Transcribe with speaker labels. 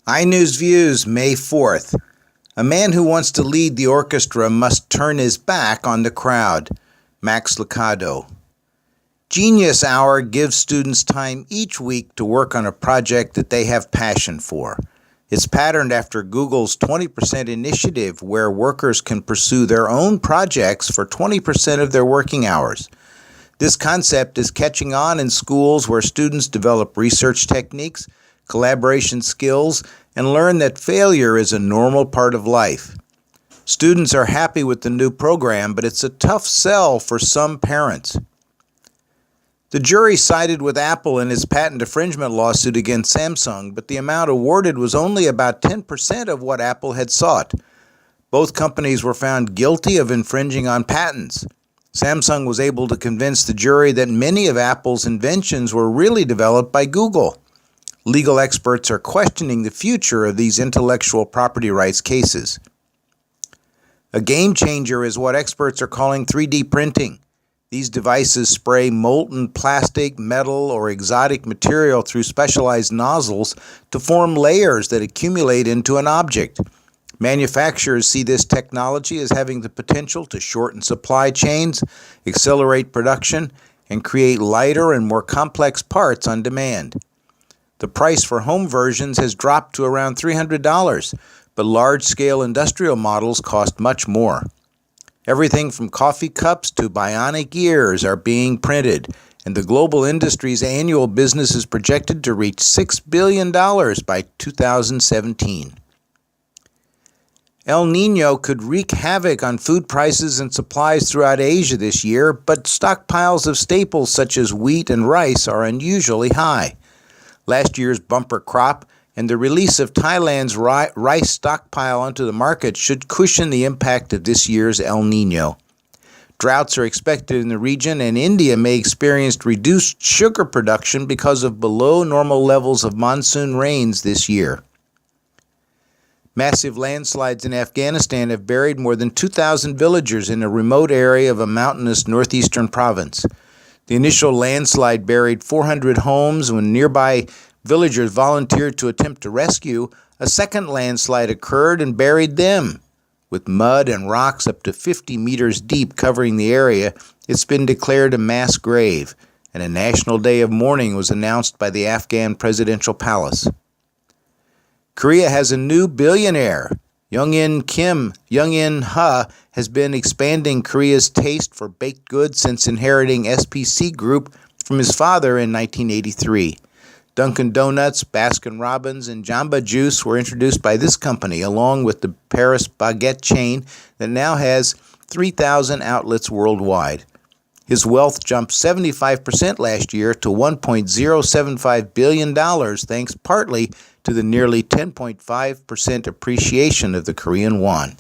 Speaker 1: iNews Views, May 4th. A man who wants to lead the orchestra must turn his back on the crowd. Max Lucado. Genius Hour gives students time each week to work on a project that they have passion for. It's patterned after Google's 20% initiative, where workers can pursue their own projects for 20% of their working hours. This concept is catching on in schools where students develop research techniques, collaboration skills, and learn that failure is a normal part of life. Students are happy with the new program, but it's a tough sell for some parents. The jury sided with Apple in its patent infringement lawsuit against Samsung, but the amount awarded was only about 10% of what Apple had sought. Both companies were found guilty of infringing on patents. Samsung was able to convince the jury that many of Apple's inventions were really developed by Google. Legal experts are questioning the future of these intellectual property rights cases. A game changer is what experts are calling 3D printing. These devices spray molten plastic, metal, or exotic material through specialized nozzles to form layers that accumulate into an object. Manufacturers see this technology as having the potential to shorten supply chains, accelerate production, and create lighter and more complex parts on demand. The price for home versions has dropped to around $300, but large-scale industrial models cost much more. Everything from coffee cups to bionic ears are being printed, and the global industry's annual business is projected to reach $6 billion by 2017. El Niño could wreak havoc on food prices and supplies throughout Asia this year, but stockpiles of staples such as wheat and rice are unusually high. Last year's bumper crop and the release of Thailand's rice stockpile onto the market should cushion the impact of this year's El Niño. Droughts are expected in the region, and India may experience reduced sugar production because of below normal levels of monsoon rains this year. Massive landslides in Afghanistan have buried more than 2,000 villagers in a remote area of a mountainous northeastern province. The initial landslide buried 400 homes. When nearby villagers volunteered to attempt to rescue, a second landslide occurred and buried them. With mud and rocks up to 50 meters deep covering the area, it's been declared a mass grave, and a national day of mourning was announced by the Afghan presidential palace. Korea has a new billionaire. Young-in Ha has been expanding Korea's taste for baked goods since inheriting SPC Group from his father in 1983. Dunkin' Donuts, Baskin-Robbins, and Jamba Juice were introduced by this company, along with the Paris baguette chain that now has 3,000 outlets worldwide. His wealth jumped 75% last year to $1.075 billion, thanks partly to the nearly 10.5% appreciation of the Korean won.